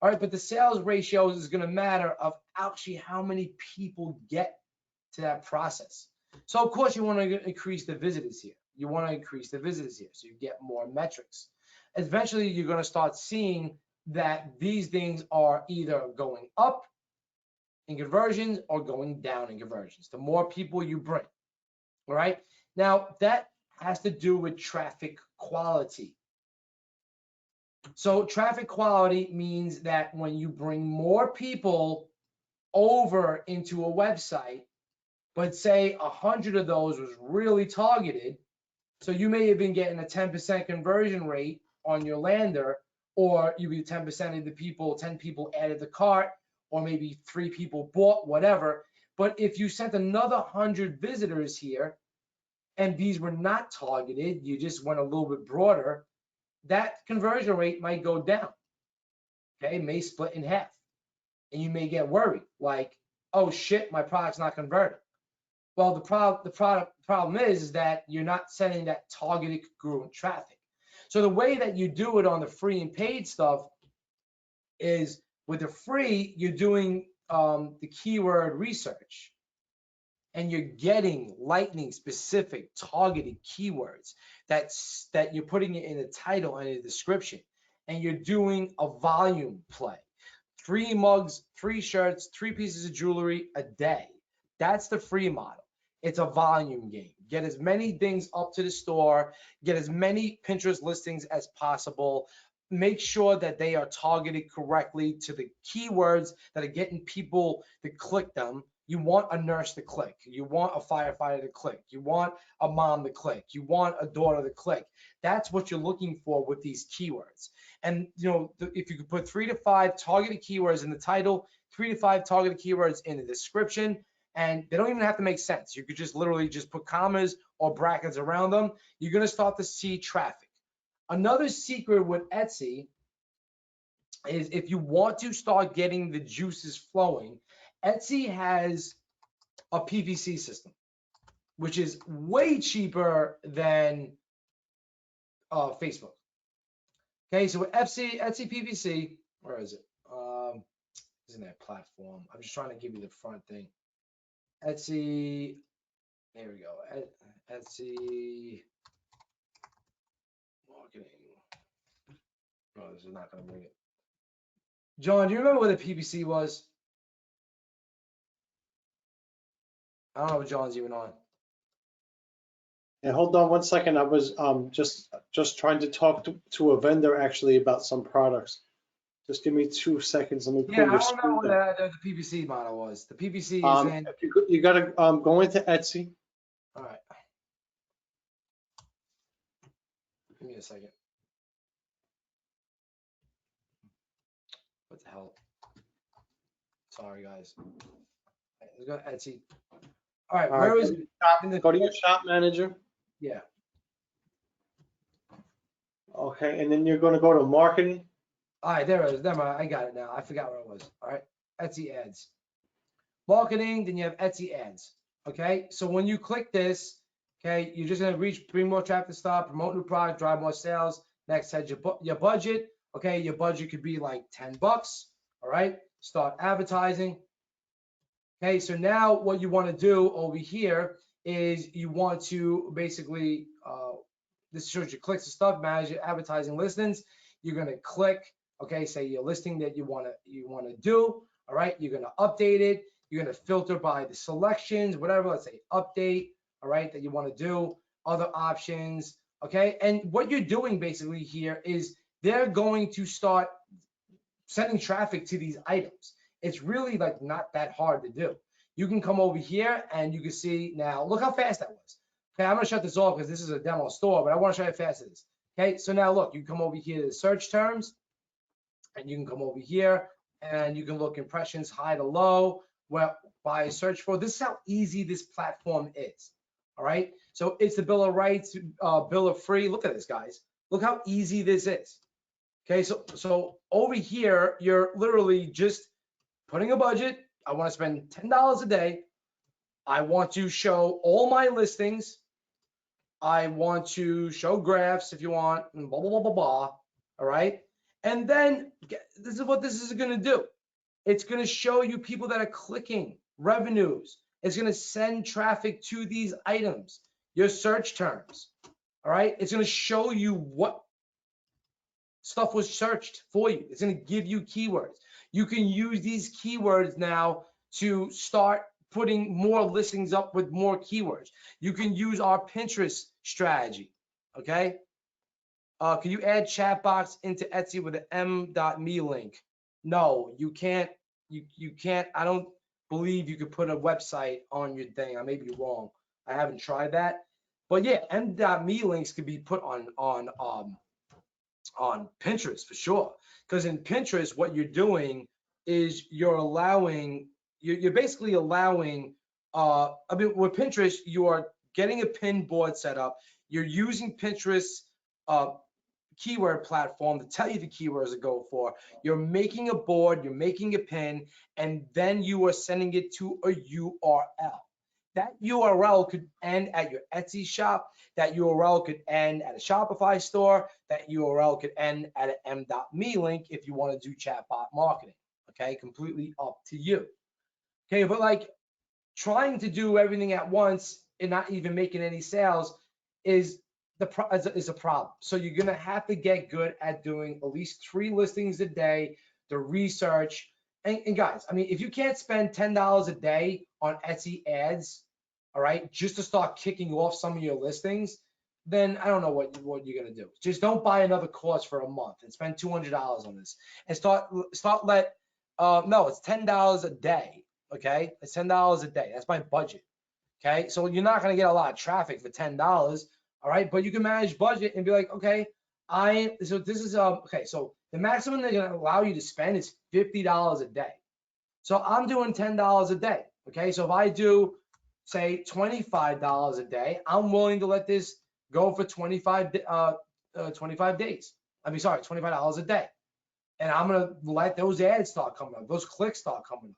Speaker 1: all right, but the sales ratio is going to matter of actually how many people get to that process. So of course you want to increase the visitors here. You want to increase the visitors here so you get more metrics. Eventually you're going to start seeing that these things are either going up in conversions or going down in conversions. The more people you bring, all right? Now, that has to do with traffic quality. So traffic quality means that when you bring more people over into a website, but say 100 of those was really targeted, so you may have been getting a 10% conversion rate on your lander, or you be 10% of the people, 10 people added the cart, or maybe 3 people bought, whatever. But if you sent another 100 visitors here, and these were not targeted, you just went a little bit broader, that conversion rate might go down. Okay, it may split in half. And you may get worried, like, oh shit, my product's not converting. Well, the problem is that you're not sending that targeted congruent traffic. So the way that you do it on the free and paid stuff is with the free, you're doing the keyword research, and you're getting lightning specific targeted keywords that you're putting it in the title and the description, and you're doing a volume play. 3 mugs, 3 shirts, 3 pieces of jewelry a day. That's the free model. It's a volume game. Get as many things up to the store, get as many Pinterest listings as possible. Make sure that they are targeted correctly to the keywords that are getting people to click them. You want a nurse to click. You want a firefighter to click. You want a mom to click. You want a daughter to click. That's what you're looking for with these keywords. And if you could put 3 to 5 targeted keywords in the title, 3 to 5 targeted keywords in the description, and they don't even have to make sense. You could just literally just put commas or brackets around them. You're going to start to see traffic. Another secret with Etsy is if you want to start getting the juices flowing, Etsy has a PPC system, which is way cheaper than Facebook. Okay, so with Etsy PPC, where is it? Isn't that platform? I'm just trying to give you the front thing. Etsy, there we go. Etsy marketing. No, this is not going to bring it. John, do you remember what the PPC was? I don't know if John's even on.
Speaker 2: And hold on one second. I was just trying to talk to a vendor actually about some products. Just give me 2 seconds. Let me pull your screen.
Speaker 1: I don't know what the PPC model was. The PPC is in.
Speaker 2: You got to go into Etsy.
Speaker 1: All right. Give me a second. What the hell? Sorry, guys. Let's go to Etsy. All right, where is it?
Speaker 2: Go to your shop manager.
Speaker 1: Yeah.
Speaker 2: Okay, and then you're going to go to marketing.
Speaker 1: All right, there it is. Never mind. I got it now. I forgot where it was. All right, Etsy ads. Marketing, then you have Etsy ads. Okay, so when you click this, okay, you're just going to bring more traffic to start, promote new product, drive more sales. Next, head your budget. Okay, your budget could be like $10. All right, start advertising. Okay, so now what you want to do over here is you want to basically, this shows you clicks and stuff, manage your advertising listings. You're going to click, okay, say your listing that you want to do. All right, you're going to update it. You're going to filter by the selections, whatever, let's say update, all right, that you want to do, other options, okay? And what you're doing basically here is they're going to start sending traffic to these items. It's really like not that hard to do. You can come over here and you can see now, look how fast that was. Okay, I'm gonna shut this off because this is a demo store, but I wanna show you how fast it is. Okay, so now look, you come over here to search terms, and you can come over here and you can look impressions, high to low, well, by search for. This is how easy this platform is. All right, so it's the bill of rights, bill of free. Look at this, guys. Look how easy this is. Okay, so over here, you're literally just putting a budget. I want to spend $10 a day. I want to show all my listings. I want to show graphs if you want, and blah, blah, blah, blah, blah. All right. And then this is what this is going to do. It's going to show you people that are clicking, revenues. It's going to send traffic to these items, your search terms. All right. It's going to show you what stuff was searched for you. It's going to give you keywords. You can use these keywords now to start putting more listings up with more keywords. You can use our Pinterest strategy, okay? Can you add chat box into Etsy with an m.me link? No, you can't. You can't. I don't believe you could put a website on your thing. I may be wrong. I haven't tried that. But yeah, m.me links could be put on Pinterest for sure. Because in Pinterest, what you're doing is you're basically allowing, I mean, with Pinterest, you are getting a pin board set up. You're using Pinterest keyword platform to tell you the keywords to go for. You're making a board, you're making a pin, and then you are sending it to a URL. That URL could end at your Etsy shop. That URL could end at a Shopify store. That URL could end at an m.me link if you want to do chatbot marketing. Okay, completely up to you. Okay, but like trying to do everything at once and not even making any sales is a problem. So you're gonna have to get good at doing at least 3 listings a day, the research. And guys, I mean, if you can't spend $10 a day on Etsy ads, all right, just to start kicking off some of your listings, then I don't know what you're gonna do. Just don't buy another course for a month and spend $200 on this and no, it's $10 a day. Okay, it's $10 a day. That's my budget. Okay, so you're not gonna get a lot of traffic for $10. All right, but you can manage budget and be like, okay, so this is okay. So the maximum they're gonna allow you to spend is $50 a day. So I'm doing $10 a day. Okay, so if I do say $25 a day, I'm willing to let this go for 25 days. I mean, sorry, $25 a day, and I'm gonna let those ads start coming up, those clicks start coming up.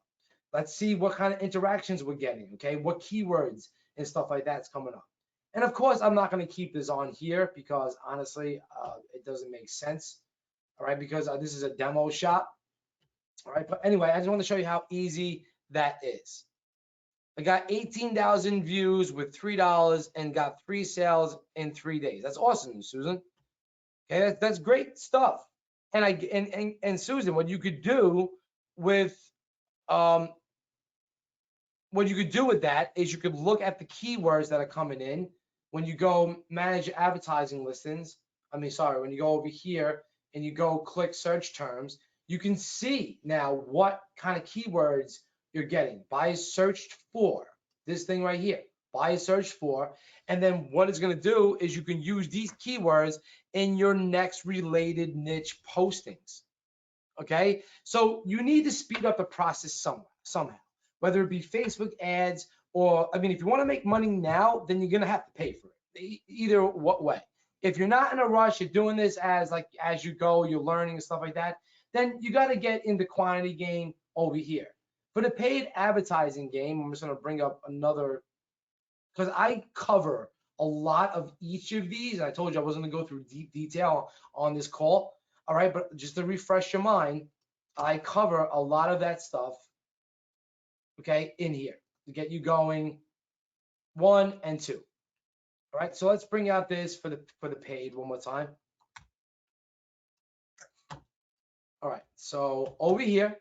Speaker 1: Let's see what kind of interactions we're getting. Okay, what keywords and stuff like that's coming up. And of course, I'm not going to keep this on here because honestly, it doesn't make sense. All right, because this is a demo shop. All right, but anyway, I just want to show you how easy that is. I got 18,000 views with $3 and got 3 sales in 3 days. That's awesome, Susan. Okay, that's great stuff. And Susan, what you could do with that is you could look at the keywords that are coming in when you go manage advertising listings. When you go over here and you go click search terms, you can see now what kind of keywords you're getting. Buyers searched for this thing right here. Buyers searched for, and then what it's going to do is you can use these keywords in your next related niche postings. Okay, so you need to speed up the process somehow, whether it be Facebook ads or, I mean, if you want to make money now, then you're going to have to pay for it. Either what way. If you're not in a rush, you're doing this as you go, you're learning and stuff like that, then you got to get in the quantity game over here. For the paid advertising game, I'm just going to bring up another, because I cover a lot of each of these, and I told you I wasn't going to go through deep detail on this call. All right, but just to refresh your mind, I cover a lot of that stuff, okay, in here to get you going 1 and 2. All right, so let's bring out this for the paid one more time. All right, so over here,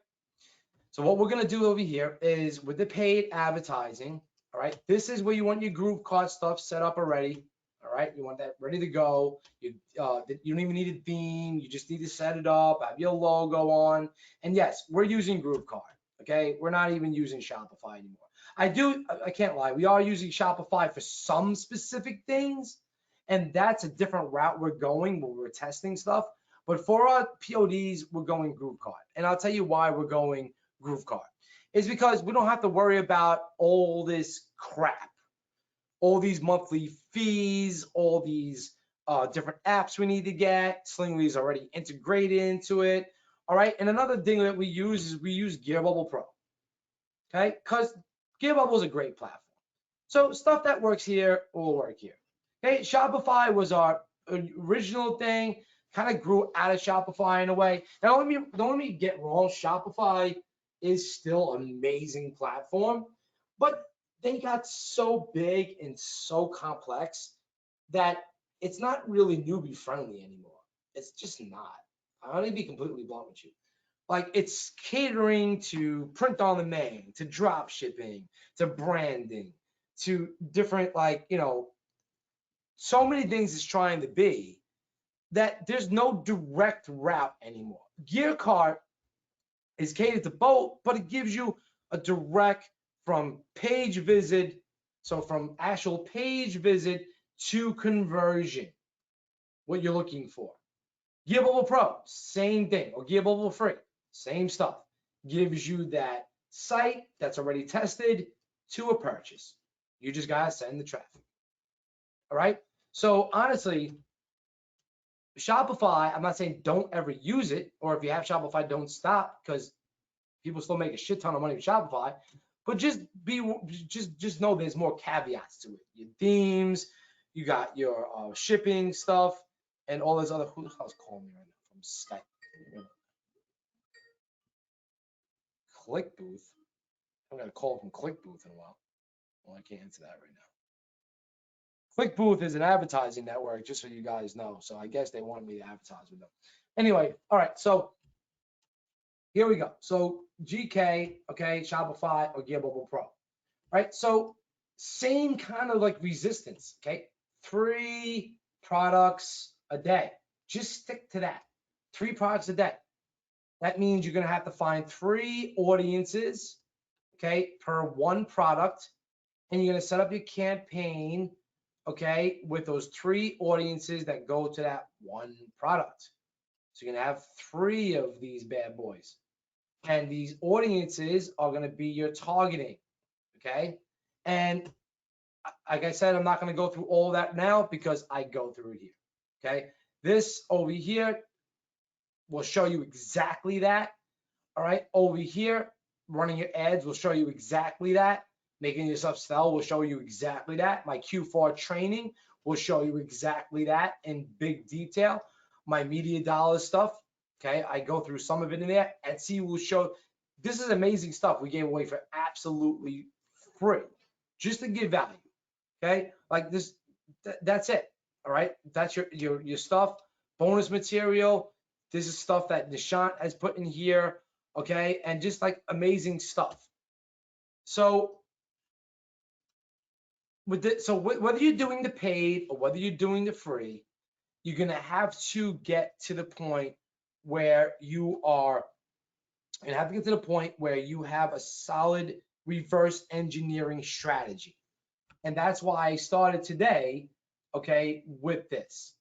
Speaker 1: so what we're gonna do over here is with the paid advertising, all right, this is where you want your groove card stuff set up already. All right, you want that ready to go. You don't even need a theme. You just need to set it up, have your logo on. And yes, we're using GrooveCard. Okay, we're not even using Shopify anymore. I can't lie. We are using Shopify for some specific things, and that's a different route we're going when we're testing stuff. But for our PODs, we're going GrooveCard. And I'll tell you why we're going GrooveCard. It's because we don't have to worry about all this crap. All these monthly fees, all these different apps we need to get. Slingly is already integrated into it. All right, and another thing that we use is we use Gearbubble Pro. Okay, because Gearbubble is a great platform. So stuff that works here will work here. Okay, Shopify was our original thing. Kind of grew out of Shopify in a way. Now, don't let me get wrong. Shopify is still an amazing platform, but they got so big and so complex that it's not really newbie friendly anymore. It's just not. I'm gonna be completely blunt with you. Like it's catering to print on demand, to drop shipping, to branding, to different, like, you know, so many things it's trying to be that there's no direct route anymore. Gear Cart is catered to both, but it gives you a direct from page visit, so from actual page visit to conversion, what you're looking for. Gear Bubble Pro, same thing, or Gear Bubble Free, same stuff. Gives you that site that's already tested to a purchase. You just gotta send the traffic. All right. So honestly, Shopify, I'm not saying don't ever use it, or if you have Shopify, don't stop, because people still make a shit ton of money with Shopify. But just know there's more caveats to it. Your themes, you got your shipping stuff, and all this other. Who the hell's calling me right now from Skype? Click Booth. I'm gonna call from Click Booth in a while. Well, I can't answer that right now. Click Booth is an advertising network, just so you guys know. So I guess they wanted me to advertise with them. Anyway, all right. So here we go. So GK, okay, Shopify or Gear Bubble Pro, right? So same kind of like resistance, okay? 3 products a day. Just stick to that. 3 products a day. That means you're gonna have to find 3 audiences, okay, per 1 product, and you're gonna set up your campaign, okay, with those 3 audiences that go to that 1 product. So you're gonna have 3 of these bad boys. And these audiences are going to be your targeting, okay? And like I said, I'm not going to go through all that now because I go through here, okay? This over here will show you exactly that, all right? Over here, running your ads will show you exactly that. Making yourself sell will show you exactly that. My Q4 training will show you exactly that in big detail. My media dollars stuff, okay, I go through some of it in there. Etsy will show, this is amazing stuff we gave away for absolutely free, just to give value, okay? Like this, that's it, all right? That's your stuff. Bonus material, this is stuff that Nishant has put in here, okay? And just like amazing stuff. So whether you're doing the paid or whether you're doing the free, you're gonna have to get to the point where you have a solid reverse engineering strategy. And that's why I started today, okay, with this.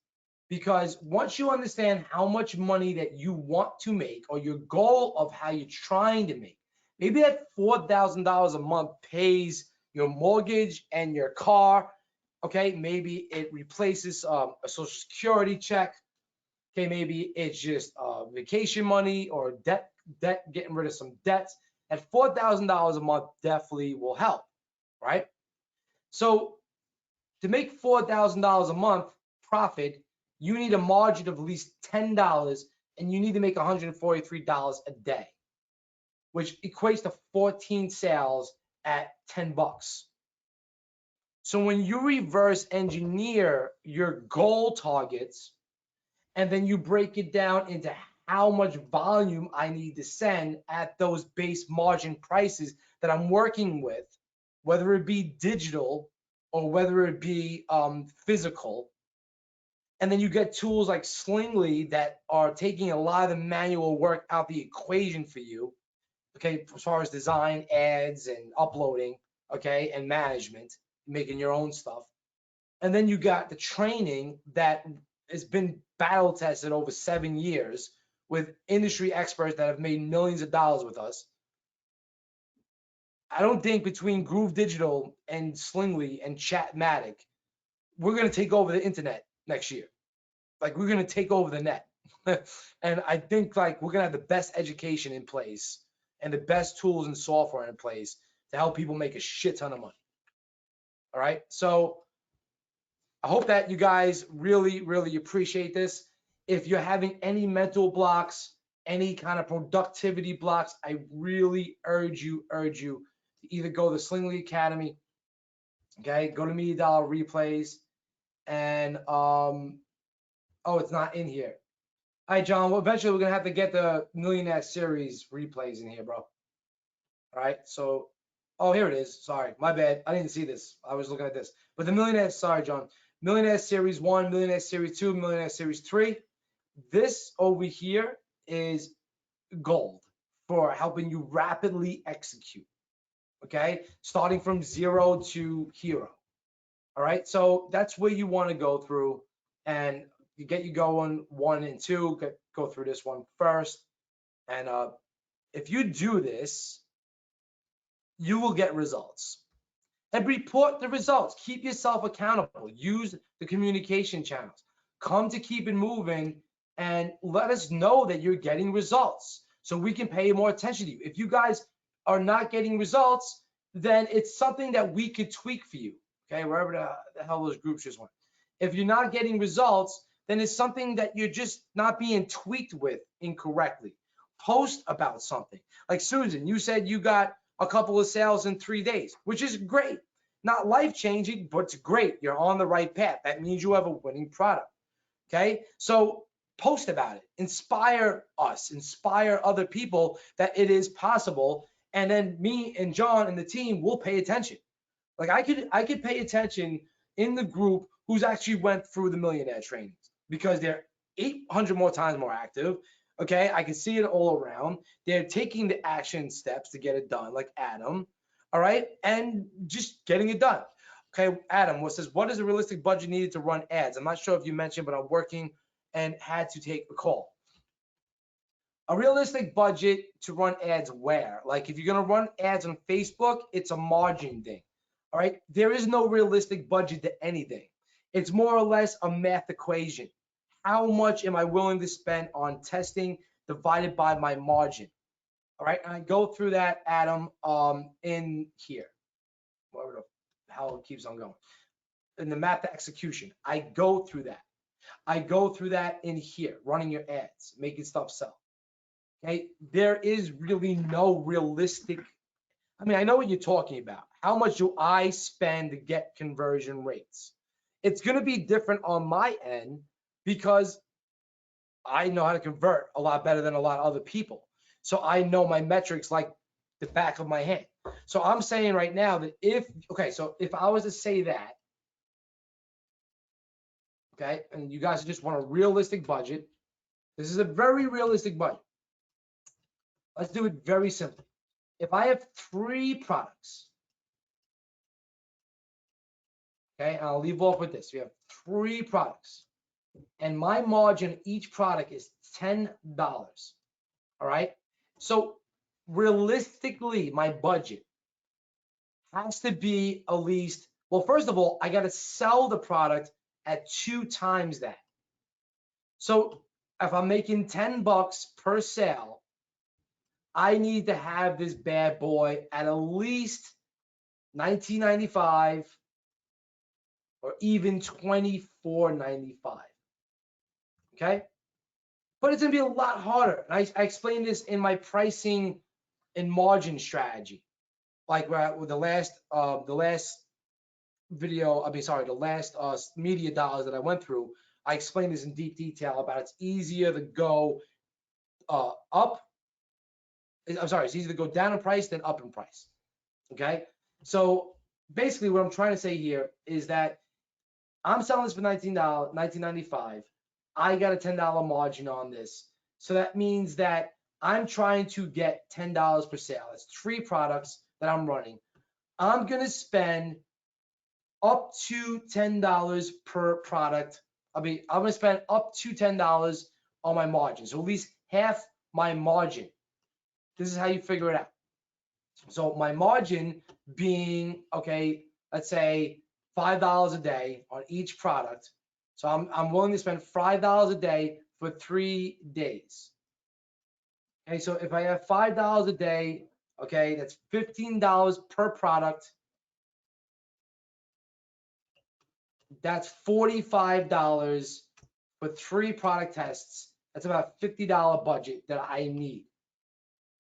Speaker 1: Because once you understand how much money that you want to make, or your goal of how you're trying to make, maybe that $4,000 a month pays your mortgage and your car, okay? Maybe it replaces a social security check. Okay, maybe it's just vacation money or debt, getting rid of some debts. At $4,000 a month definitely will help, right? So to make $4,000 a month profit, you need a margin of at least $10, and you need to make $143 a day, which equates to 14 sales at $10. So when you reverse engineer your goal targets, and then you break it down into how much volume I need to send at those base margin prices that I'm working with, whether it be digital or whether it be physical. And then you get tools like Slingly that are taking a lot of the manual work out the equation for you, okay, as far as design, ads, and uploading, okay, and management, making your own stuff. And then you got the training that has been battle tested over 7 years with industry experts that have made millions of dollars with us. I don't think between Groove Digital and Slingly and Chatmatic, we're going to take over the internet next year. Like, we're going to take over the net. And I think like we're going to have the best education in place and the best tools and software in place to help people make a shit ton of money. All right. So I hope that you guys really, really appreciate this. If you're having any mental blocks, any kind of productivity blocks, I really urge you to either go to Slingshot Academy, okay, go to Media Dollar Replays, and oh, it's not in here. All right, John, well, eventually we're gonna have to get the Millionaire Series replays in here, bro. All right, so, oh, here it is. Sorry, my bad. I didn't see this. I was looking at this. But the Millionaire, sorry, John. Millionaire Series 1, Millionaire Series 2, Millionaire Series 3. This over here is gold for helping you rapidly execute, okay? Starting from 0 to hero. All right, so that's where you want to go through, and you get you going 1 and 2, go through this one first. And if you do this, you will get results. And report the results. Keep yourself accountable. Use the communication channels. Come to Keep It Moving and let us know that you're getting results so we can pay more attention to you. If you guys are not getting results, then it's something that we could tweak for you, okay, wherever the hell those groups just went. If you're not getting results, then it's something that you're just not being tweaked with incorrectly. Post about something. Like Susan, you said you got a couple of sales in 3 days, which is great. Not life-changing, but it's great. You're on the right path. That means you have a winning product, okay? So post about it. Inspire us. Inspire other people that it is possible. And then me and John and the team will pay attention. Like I could pay attention in the group who's actually went through the millionaire trainings because they're 800 more times more active. Okay, I can see it all around. They're taking the action steps to get it done, like Adam. All right, and just getting it done. Okay, Adam says, what is the realistic budget needed to run ads? I'm not sure if you mentioned, but I'm working and had to take a call. A realistic budget to run ads where? Like if you're gonna run ads on Facebook, it's a margin thing. All right, there is no realistic budget to anything. It's more or less a math equation. How much am I willing to spend on testing divided by my margin? All right, and I go through that, Adam, in here, whatever the hell it keeps on going. In the math execution, I go through that. I go through that in here, running your ads, making stuff sell. Okay, there is really no realistic. I mean, I know what you're talking about. How much do I spend to get conversion rates? It's going to be different on my end because I know how to convert a lot better than a lot of other people. So I know my metrics like the back of my hand. So I'm saying right now that so if I was to say that, okay, and you guys just want a realistic budget, this is a very realistic budget. Let's do it very simply. If I have 3 products, okay, and I'll leave off with this. We have 3 products, and my margin each product is $10. All right. So realistically, my budget has to be at least, well, first of all, I got to sell the product at 2 times that. So if I'm making $10 per sale, I need to have this bad boy at least $19.95 or even $24.95. Okay, but it's gonna be a lot harder. And I explained this in my pricing and margin strategy, like with the last video. I mean, sorry, the last media dollars that I went through. I explained this in deep detail about it's easier to go up. I'm sorry, it's easier to go down in price than up in price. Okay, so basically what I'm trying to say here is that I'm selling this for $19.95. I got a $10 margin on this. So that means that I'm trying to get $10 per sale. That's 3 products that I'm running. I'm going to spend up to $10 per product. I'm going to spend up to $10 on my margin. So at least half my margin. This is how you figure it out. So my margin being, okay, let's say $5 a day on each product. So I'm willing to spend $5 a day for 3 days. Okay, so if I have $5 a day, okay, that's $15 per product. That's $45 for 3 product tests. That's about a $50 budget that I need.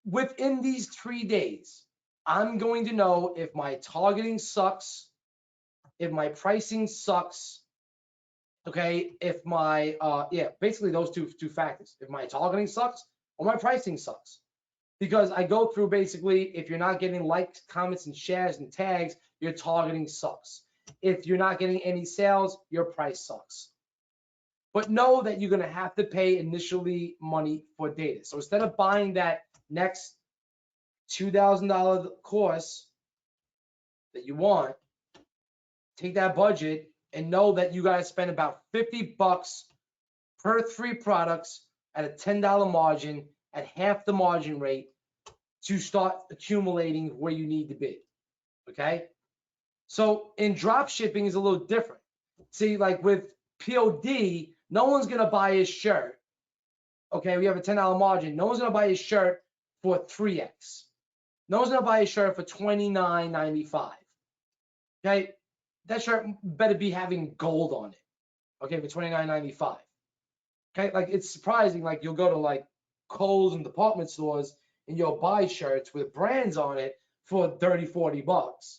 Speaker 1: Within these 3 days, I'm going to know if my targeting sucks, if my pricing sucks, okay, if my, basically those two factors, if my targeting sucks or my pricing sucks. Because I go through basically, if you're not getting likes, comments, and shares and tags, your targeting sucks. If you're not getting any sales, your price sucks. But know that you're gonna have to pay initially money for data. So instead of buying that next $2,000 course that you want, take that budget and know that you gotta spend about 50 bucks per 3 products at a $10 margin at half the margin rate to start accumulating where you need to be, okay? So in drop shipping is a little different. See, like with POD, no one's gonna buy his shirt. Okay, we have a $10 margin. No one's gonna buy his shirt for 3X. No one's gonna buy his shirt for $29.95. Okay, that shirt better be having gold on it. Okay, for $29.95. Okay, like it's surprising. Like you'll go to like Kohl's and department stores and you'll buy shirts with brands on it for 30, 40 bucks.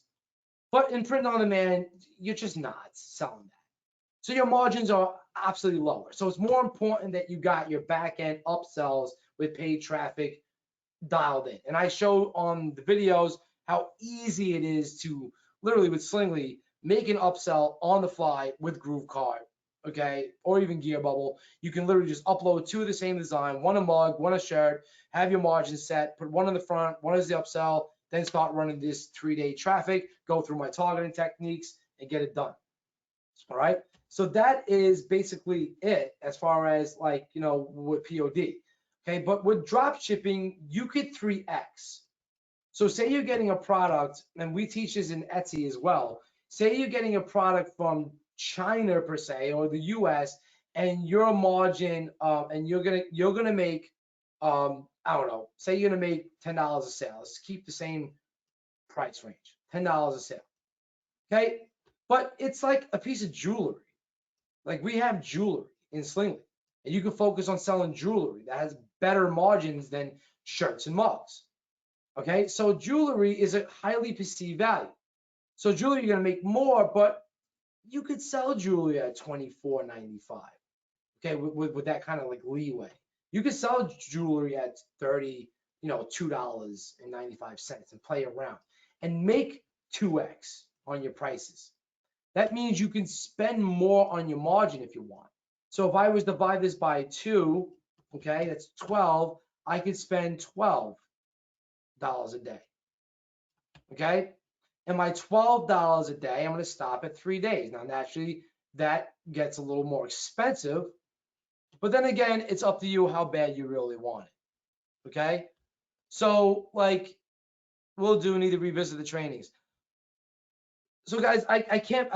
Speaker 1: But in print on demand, you're just not selling that. So your margins are absolutely lower. So it's more important that you got your back end upsells with paid traffic dialed in. And I show on the videos how easy it is to literally with Slingly make an upsell on the fly with Groove Card, okay, or even Gear Bubble. You can literally just upload 2 of the same design, one a mug, one a shirt, have your margin set, put one in the front, one is the upsell, then start running this 3-day traffic, go through my targeting techniques and get it done. All right. So that is basically it as far as like, you know, with POD. Okay. But with drop shipping, you could 3X. So say you're getting a product, and we teach this in Etsy as well. Say you're getting a product from China per se, or the US, and your margin, and you're gonna make, I don't know, say you're gonna make $10 a sale. Let's keep the same price range, $10 a sale. Okay, but it's like a piece of jewelry. Like we have jewelry in Slingly, and you can focus on selling jewelry that has better margins than shirts and mugs. Okay, so jewelry is a highly perceived value. So jewelry, you're gonna make more, but you could sell jewelry at $24.95. Okay, with that kind of like leeway. You could sell jewelry at $2.95 and play around and make 2X on your prices. That means you can spend more on your margin if you want. So if I was to divide this by 2, okay, that's 12, I could spend $12 a day. Okay, and my $12 a day, I'm going to stop at 3 days. Now, naturally, that gets a little more expensive, but then again, it's up to you how bad you really want it. Okay, so like we'll need to revisit the trainings. So guys, I can't,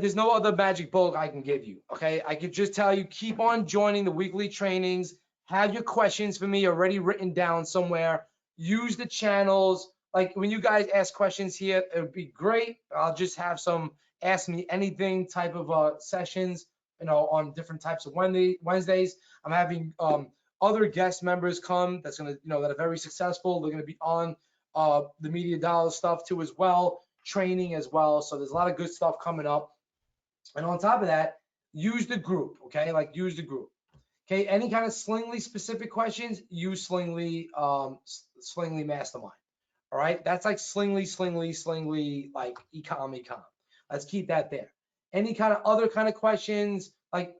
Speaker 1: there's no other magic bullet I can give you, okay? I could just tell you, keep on joining the weekly trainings, have your questions for me already written down somewhere, use the channels. Like when you guys ask questions here, it would be great. I'll just have some ask me anything type of sessions, you know, on different types of Wednesdays. I'm having other guest members come that's gonna, you know, that are very successful. They're gonna be on the Media Dollar stuff too as well. Training as well. So there's a lot of good stuff coming up. And on top of that, use the group, okay? Like use the group. Okay, any kind of Slingly specific questions, use Slingly Mastermind. All right, that's like Slingly, like ecom. Let's keep that there. Any kind of other kind of questions, like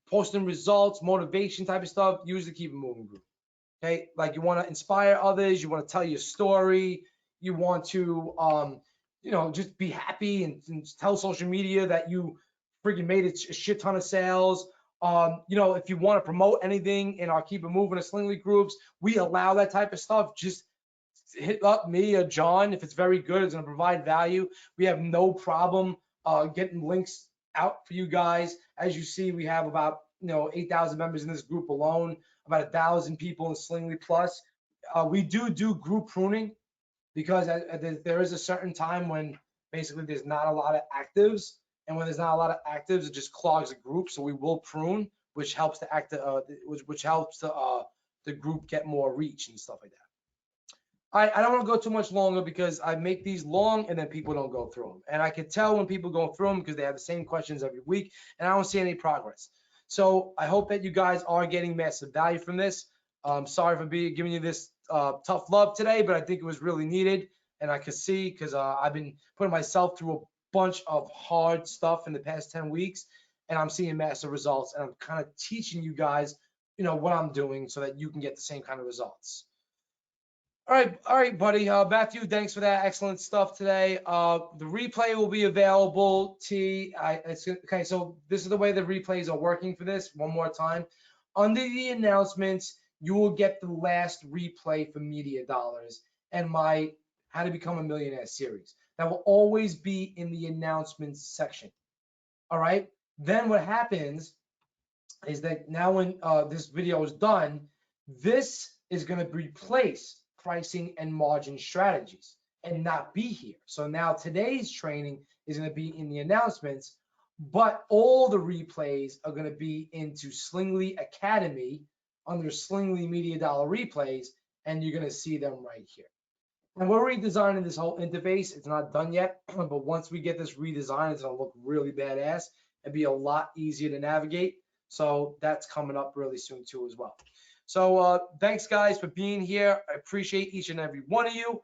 Speaker 1: posting results, motivation type of stuff, use the Keep It Moving group. Okay, like you want to inspire others, you want to tell your story, you want to you know, just be happy and tell social media that you freaking made a shit ton of sales. You know, if you want to promote anything in our Keep It Moving or Slingly groups, we allow that type of stuff. Just hit up me or John. If it's very good, it's going to provide value. We have no problem getting links out for you guys. As you see, we have about 8,000 members in this group alone, about 1,000 people in Slingly Plus. We do group pruning, because there is a certain time when basically there's not a lot of actives, and when there's not a lot of actives, it just clogs the group. So we will prune, which helps the which helps the group get more reach and stuff like that. I don't want to go too much longer because I make these long and then people don't go through them. And I can tell when people go through them because they have the same questions every week and I don't see any progress. So I hope that you guys are getting massive value from this. Sorry for giving you this tough love today, but I think it was really needed. And I could see because I've been putting myself through a bunch of hard stuff in the past 10 weeks and I'm seeing massive results. And I'm kind of teaching you guys, what I'm doing so that you can get the same kind of results. All right, buddy. Matthew, thanks for that excellent stuff today. The replay will be available. Okay, so this is the way the replays are working for this. One more time. Under the announcements, you will get the last replay for Media Dollars and my How to Become a Millionaire series. That will always be in the announcements section. All right. Then what happens is that now when this video is done, this is going to replace pricing and margin strategies and not be here. So now today's training is going to be in the announcements, but all the replays are going to be into Slingshot Academy under Slingshot Media Dollar Replays, and you're going to see them right here. And we're redesigning this whole interface. It's not done yet, but once we get this redesigned, it's going to look really badass and be a lot easier to navigate. So that's coming up really soon too as well. So thanks guys for being here. I appreciate each and every one of you.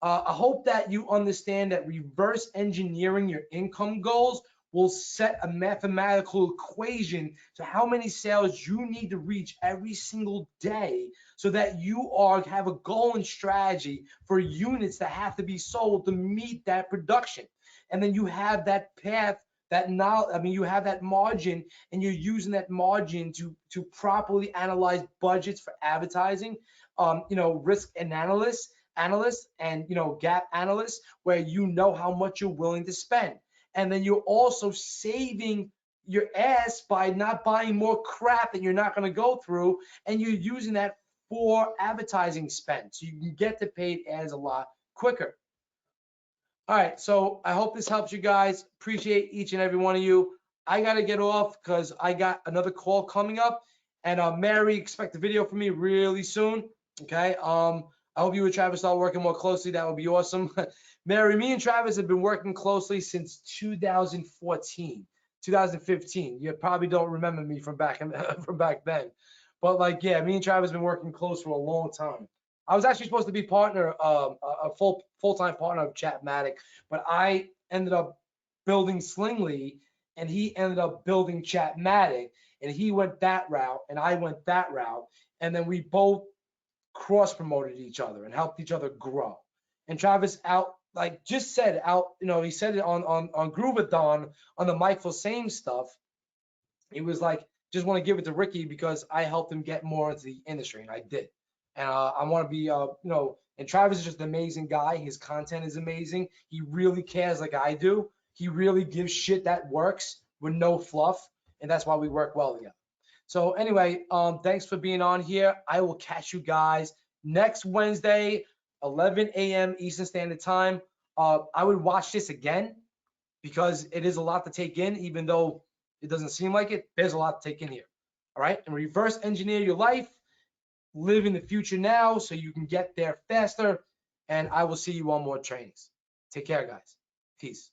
Speaker 1: I hope that you understand that reverse engineering your income goals will set a mathematical equation to how many sales you need to reach every single day so that you have a goal and strategy for units that have to be sold to meet that production. And then you have that path, you have that margin, and you're using that margin to properly analyze budgets for advertising, risk analysts and gap analysts, where you know how much you're willing to spend. And then you're also saving your ass by not buying more crap that you're not going to go through, and you're using that for advertising spend, so you can get to paid ads a lot quicker. All right, so I hope this helps you guys. Appreciate each and every one of you. I got to get off because I got another call coming up. And Mary, expect a video from me really soon. Okay. I hope you and Travis start working more closely. That would be awesome. Mary, me and Travis have been working closely since 2014, 2015. You probably don't remember me from back then. But me and Travis have been working close for a long time. I was actually supposed to be a full-time partner of Chatmatic, but I ended up building Slingly, and he ended up building Chatmatic, and he went that route, and I went that route, and then we both cross-promoted each other and helped each other grow. And Travis he said it on Groovathon on the Mike for Same stuff. He was like, just want to give it to Ricky because I helped him get more into the industry, and I did. And I want to be, and Travis is just an amazing guy. His content is amazing. He really cares like I do. He really gives shit that works with no fluff, and that's why we work well together. So anyway, thanks for being on here. I will catch you guys next Wednesday, 11 a.m. Eastern Standard Time. I would watch this again because it is a lot to take in, even though it doesn't seem like it. There's a lot to take in here. All right, and reverse engineer your life. Live in the future now so you can get there faster. And I will see you on more trainings. Take care, guys. Peace.